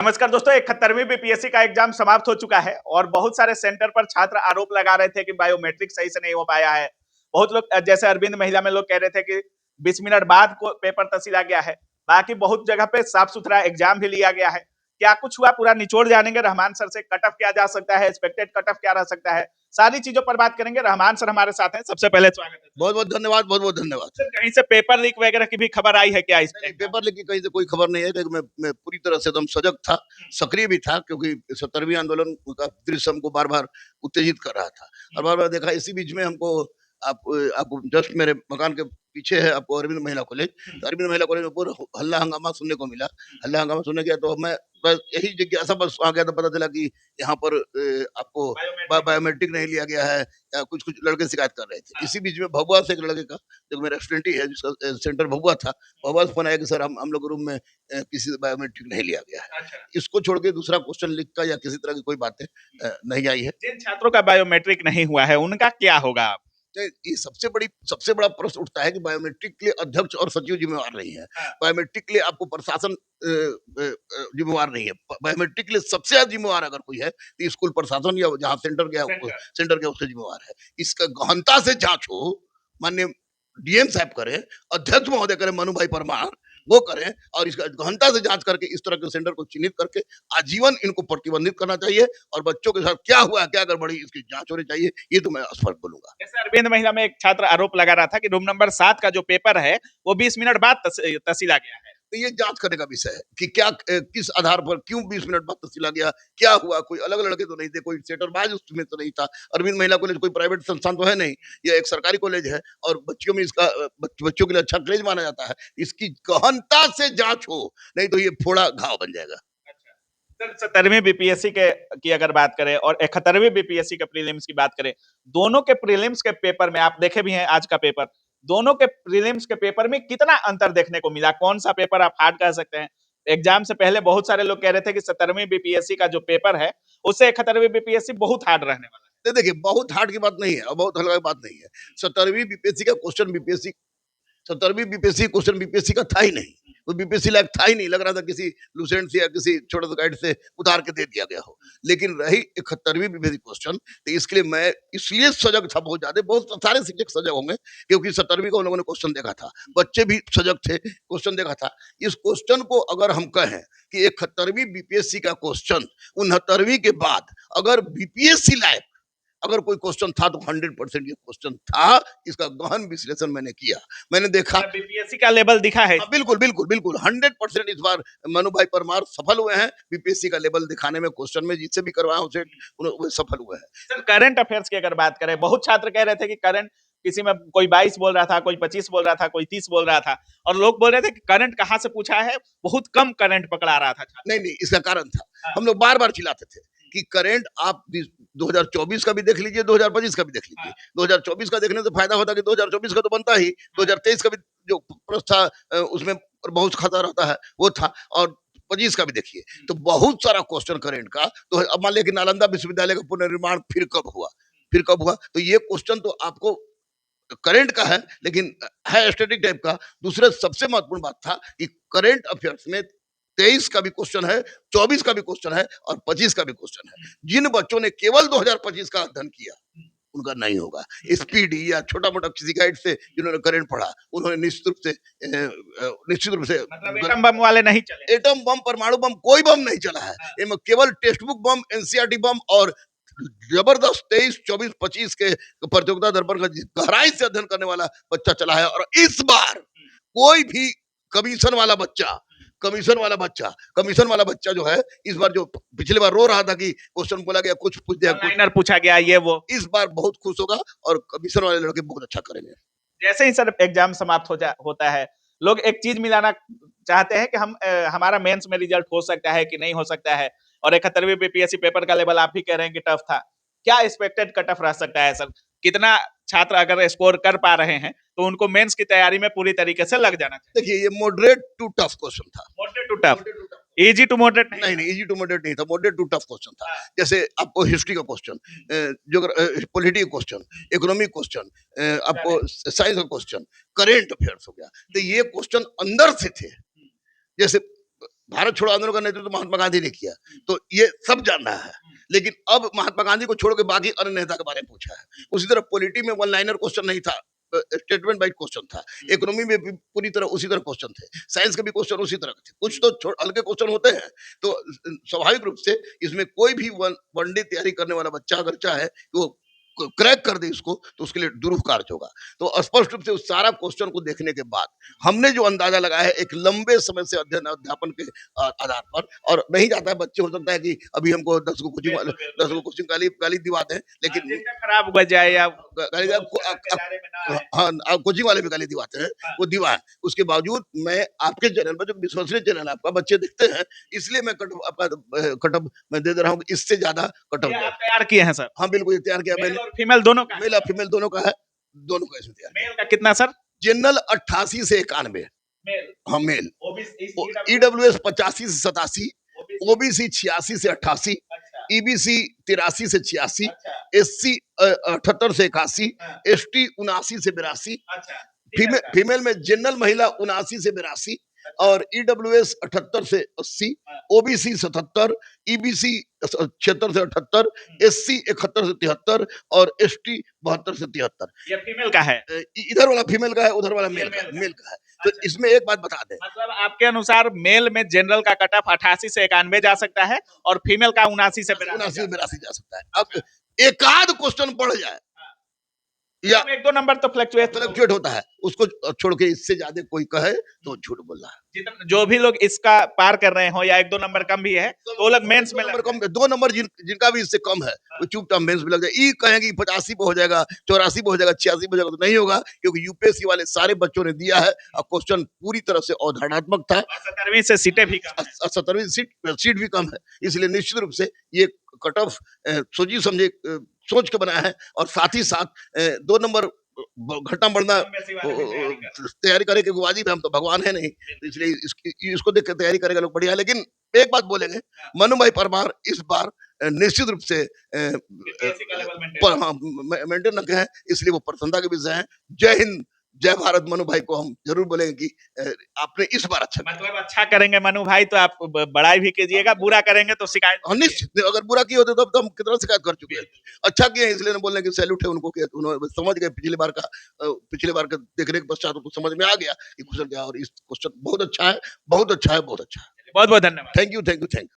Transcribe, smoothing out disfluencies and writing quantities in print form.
नमस्कार दोस्तों, 71वीं बीपीएससी का एग्जाम समाप्त हो चुका है और बहुत सारे सेंटर पर छात्र आरोप लगा रहे थे कि बायोमेट्रिक सही से नहीं हो पाया है। बहुत लोग जैसे अरविंद महिला में लोग कह रहे थे कि 20 मिनट बाद को पेपर तसीला गया है। बाकी बहुत जगह पे साफ सुथरा एग्जाम भी लिया गया है। क्या कुछ हुआ पूरा निचोड़ जानेंगे रहमान सर से। कट ऑफ क्या जा सकता है, एक्सपेक्टेड कट ऑफ क्या रह सकता है, सारी चीजों पर बात करेंगे। रहमान सर हमारे साथ हैं। सबसे पहले स्वागत है। बहुत बहुत धन्यवाद, बहुत बहुत धन्यवाद। सर, कहीं से पेपर लीक वगैरह की भी खबर आई है क्या? इस पेपर लीक की कहीं से कोई खबर नहीं है, क्योंकि मैं पूरी तरह से एकदम सजग था, सक्रिय भी था, क्योंकि 70वीं आंदोलन का दृश्य हमको बार बार उत्तेजित कर रहा था और बार बार देखा। इसी बीच में हमको आप जस्ट मेरे मकान के पीछे है आपको अरविंद महिला कॉलेज, तो अरविंद महिला कॉलेज में पूरा हल्ला हंगामा सुनने को मिला। हल्ला हंगामा सुनने गया तो मैं बस यही जिज्ञासा बस आ गया, तो पता चला कि यहाँ पर आपको बायोमेट्रिक नहीं लिया गया है, या कुछ कुछ लड़के शिकायत कर रहे थे। इसी बीच में भभुआ से एक लड़के का, जो मेरा स्टूडेंट ही है, जिसका सेंटर भभुआ था, भभुआ से फोन आया कि सर हम लोग रूम में किसी से बायोमेट्रिक नहीं लिया गया है। इसको छोड़ के दूसरा क्वेश्चन लिख का या किसी तरह की कोई बातें नहीं आई है। जिन छात्रों का बायोमेट्रिक नहीं हुआ है उनका क्या होगा? ये सबसे बड़ा प्रश्न उठता है कि बायोमेट्रिक के लिए अध्यक्ष और सचिव जिम्मेवार नहीं है। बायोमेट्रिक के लिए आपको प्रशासन जिम्मेवार नहीं है। बायोमेट्रिक के लिए सबसे ज्यादा जिम्मेवार अगर कोई है तो स्कूल प्रशासन या जहाँ सेंटर गया उससे जिम्मेवार है। इसका गहनता से जांच हो, माननीय डीएम साहब करें, अध्यक्ष महोदय करें, मनु भाई परमार वो करें, और इसका गहनता से जांच करके इस तरह के सेंटर को चिन्हित करके आजीवन इनको प्रतिबंधित करना चाहिए, और बच्चों के साथ क्या हुआ, क्या गड़बड़ी, इसकी जांच होनी चाहिए। ये तो मैं स्पष्ट बोलूंगा। जैसे अरविंद महिला में एक छात्र आरोप लगा रहा था कि रूम नंबर 7 का जो पेपर है वो 20 मिनट बाद तसीला गया है। तो ये जांच करने का विषय है कि क्या किस आधार पर क्यों 20 मिनट बाद तसीला गया, क्या हुआ। कोई अलग लड़के तो नहीं थे, कोई सेटरबाज उसमें तो नहीं था। अरविंद महिला कॉलेज कोई प्राइवेट संस्थान तो है नहीं, यह एक सरकारी कॉलेज है, और बच्चियों में इसका बच्चों के लिए अच्छा कॉलेज माना जाता है। इसकी गहनता से जांच हो, नहीं तो ये फोड़ा घाव बन जाएगा। सर, 70वीं बीपीएससी के की अगर बात करें और 71वीं बीपीएससी के प्रीलिम्स की बात करें, दोनों के प्रीलिम्स के पेपर में आप देखे भी हैं आज का पेपर, दोनों के प्रीलिम्स के पेपर में कितना अंतर देखने को मिला? कौन सा पेपर आप हार्ड कह सकते हैं? एग्जाम से पहले बहुत सारे लोग कह रहे थे कि 70वीं बीपीएससी का जो पेपर है उससे 71वीं बीपीएससी बहुत हार्ड रहने वाला है। देखिए, बहुत हार्ड की बात नहीं है और बहुत हल्का की बात नहीं है। 70वीं बीपीएससी का क्वेश्चन बीपीएससी 70वीं बीपीएससी क्वेश्चन बीपीएससी का था ही नहीं। वो बीपीएससी लायक था ही नहीं, लग रहा था किसी लूसेंट से या किसी छोटे से गाइड से उतार के दे दिया गया हो। लेकिन रही 71वीं बीपीएससी क्वेश्चन, तो इसके लिए मैं इसलिए सजग था बहुत ज्यादा। बहुत सारे शिक्षक सजग होंगे, क्योंकि 70वीं का उन लोगों ने क्वेश्चन देखा था, बच्चे भी सजग थे, क्वेश्चन देखा था। इस क्वेश्चन को अगर हम कहें कि 71वीं बीपीएससी का क्वेश्चन 69वीं के बाद अगर बीपीएससी लायक अगर कोई क्वेश्चन था, तो 100% ये क्वेश्चन था। इसका गहन विश्लेषण मैंने किया, मैंने देखा। बीपीएससी का लेवल दिखा है। बिल्कुल बिल्कुल बिल्कुल 100% इस बार मनु भाई परमार सफल हुए हैं बीपीएससी का लेवल दिखाने में। क्वेश्चन में जिससे भी करवाया उसे सफल हुए हैं। सर, करंट अफेयर्स की अगर बात करें, बहुत छात्र कह रहे थे कि करंट किसी में कोई 22 बोल रहा था, कोई 25 बोल रहा था, कोई 30 बोल रहा था, और लोग बोल रहे थे कि करंट कहां से पूछा है, बहुत कम करंट पकड़ा रहा था। नहीं, इसका कारण था, हम लोग बार बार चिल्लाते थे कि करंट आप 2024 का भी देख लीजिए, 2025 का भी देख लीजिए। 2024 का देखने से फायदा होता है कि 2024 का तो बनता ही, 2023 का भी जो प्रश्न था उसमें बहुत खतरा रहता है, वो था, और 25 का भी देखिए। तो बहुत सारा क्वेश्चन करंट का। तो अब मान लिया कि नालंदा विश्वविद्यालय का पुनर्निर्माण फिर कब हुआ, तो ये क्वेश्चन तो आपको करंट का है, लेकिन है स्टैटिक टाइप का। दूसरा सबसे महत्वपूर्ण बात था कि करंट अफेयर्स में 23 का भी क्वेश्चन है, 24 का भी क्वेश्चन है, और 25 का भी क्वेश्चन है। जिन बच्चों ने केवल 2025 का अध्ययन किया, उनका नहीं होगा। स्पीडी या छोटा मोटा किसी गाइड से जिन्होंने करंट पढ़ा, उन्होंने निश्चित रूप से मतलब एटम बम वाले नहीं चले। एटम बम, परमाणु बम, कोई बम नहीं चला है। इनमें केवल टेक्स्ट बुक बम, एनसीईआरटी बम और जबरदस्त 23, 24, 25 के प्रतियोगिता दर्पण का गहराई से अध्ययन करने वाला बच्चा चला है। और इस बार कोई भी कमीशन वाला बच्चा जो है, इस बार जो पिछले बार रो रहा था कि क्वेश्चन बोला गया, कुछ पूछ दिया, कुछ पूछा गया, ये वो, इस बार बहुत खुश होगा और कमीशन वाले लड़के बहुत अच्छा करेंगे। जैसे ही सर एग्जाम समाप्त होता है, लोग एक चीज मिलाना चाहते हैं कि हमारा मेंस में रिजल्ट हो सकता है कि नहीं हो सकता है, और 71वीं बीपीएससी पेपर का लेवल आप भी कह रहे हैं कि टफ था। क्या एक्सपेक्टेड कट ऑफ रह सकता है सर? कितना छात्र अगर स्कोर कर पा रहे हैं तो उनको मेंस की तैयारी में पूरी तरीके से लग जाना चाहिए? देखिए, ये मॉडरेट टू टफ क्वेश्चन था। Moderate to tough, easy to moderate नहीं, इजी टू मॉडरेट नहीं था, मॉडरेट टू टफ क्वेश्चन था। जैसे आपको हिस्ट्री का क्वेश्चन, जो पॉलिटी का क्वेश्चन, इकोनॉमिक क्वेश्चन, आपको साइंस का क्वेश्चन, करेंट अफेयर्स हो गया, तो ये क्वेश्चन अंदर से थे। जैसे भारत छोड़ो आंदोलन का नेतृत्व महात्मा गांधी ने किया, तो ये सब जान रहा है। लेकिन अब महात्मा गांधी को छोड़ के बाकी अन्य नेता के बारे में पूछा है। उसी तरह पॉलिटी में वन लाइनर क्वेश्चन नहीं था, स्टेटमेंट वाइज क्वेश्चन था। इकोनॉमी में भी पूरी तरह उसी तरह क्वेश्चन थे, साइंस के भी क्वेश्चन उसी तरह के थे। कुछ तो हल्के क्वेश्चन होते हैं, तो स्वाभाविक रूप से इसमें कोई भी वनडे तैयारी करने वाला बच्चा अगर चाहे वो क्रैक कर दे इसको, तो उसके लिए दुरूह कार्य होगा। तो स्पष्ट रूप से उस सारा क्वेश्चन को देखने के बाद हमने जो अंदाजा लगाया है एक लंबे समय से अध्ययन अध्यापन के आधार पर, और नहीं जाता है बच्चे, हो सकता है कि अभी हमको 10 को कोचिंग बिल्कुल, बिल्कुल, 10 को कोचिंग गाली दिवा दें, लेकिन जिनका खराब हो जाए या गाली के दायरे में ना आए। हाँ, कोचिंग वाले भी गाली दिवाते हैं, हाँ। वो दिवाएं। उसके बावजूद मैं आपके चैनल पर, जो विश्वसनीय चैनल है आपका, बच्चे दिखते हैं, इसलिए मैं कटअप मैं दे रहा हूँ, इससे ज्यादा ये कटअप। आप तैयार किए हैं सर? हाँ बिल्कुल, ये तैयार किया मेल मैंने, और फीमेल दोनों का है? मेल और फीमेल दोनों का है, दोनों का इसमें तैयार मेल का कितना सर? किया। जनरल 88 से 91, मेल, हाँ मेल, ओबीसी, ईडब्ल्यूएस 85 से 87, ओबीसी, ओबीसी 86 से 88, अच्छा, ईबीसी 83 से 86, अच्छा, एससी 78 से 81, हाँ, एसटी 79 से 82, अच्छा, ठीक है सर। फीमेल में जनरल महिला 79 से 82, अच्छा, और ईडब्ल्यूएस 78 से 80, हाँ, ओबीसी 77, ईबीसी 76 से 78, एससी 71 से 73, और एसटी 72 से 73। ये फीमेल का है? इधर वाला फीमेल का है, उधर वाला ये मेल का मेल मेल का। का है। तो अच्छा, इसमें एक बात बता दें, मतलब आपके अनुसार मेल में जनरल का कट ऑफ 88 से 91 जा सकता है और फीमेल का 79 से 82 79 जा सकता 82 जा सकता है। अब एकाध क्वेश्चन बढ़ जाए है। या मतलब 1-2 नंबर तो फ्लक्चुएट फ्लक्चुएट होता है, उसको छोड़ के इससे ज्यादा कोई कहे तो झूठ बोल रहा है। जितना जो भी लोग इसका पार कर रहे हो या 1-2 नंबर कम भी है, तो वो लोग मेंस में नंबर लग कम, 2 नंबर जिनका भी इससे कम है, वो चुपचाप मेंस में लग जाए। ये कहेंगे 85 पे हो जाएगा, 84 पे हो जाएगा, 86 पे हो जाएगा, तो नहीं होगा, क्योंकि यूपीएससी वाले सारे बच्चों ने दिया है और क्वेश्चन पूरी तरह से अवधारणात्मक था। और 17वीं से सीटें भी कम है। 17वीं सीट भी कम है, इसलिए निश्चित रूप से ये कट ऑफ सोची समझे सोच के बनाया है, और साथ ही साथ 2 नंबर घटना बढ़ना एमएससी वाले भी तैयारी कर तैयारी करे, क्योंकि वाजिब है, हम तो भगवान है नहीं, तो इसलिए इसको देख के तैयारी करेगा लोग बढ़िया है। लेकिन एक बात बोलेंगे, मनु भाई परमार इस बार निश्चित रूप से बीपीएससी का लेवल मेंटेन मेंटेन रखे हैं, इसलिए वो प्रसन्नता के विषय है। जय हिंद, जय भारत। मनु भाई को हम जरूर बोलेंगे कि आपने इस बार अच्छा किया। मतलब अच्छा करेंगे मनु भाई तो आप बड़ाई भी कीजिएगा, बुरा करेंगे तो शिकायत हाँ, निश्चित, अगर बुरा किए होते तो हम कितना शिकायत कर चुके हैं। अच्छा किए इसलिए बोल रहे हैं कि सैल्यूट है उनको, कि उन्होंने समझ गए पिछले बार का देखने के पश्चात उनको समझ में आ गया कि क्वेश्चन क्या है, और इस क्वेश्चन बहुत अच्छा है, बहुत अच्छा है, बहुत अच्छा है। बहुत बहुत धन्यवाद। Thank you, thank you, thank you.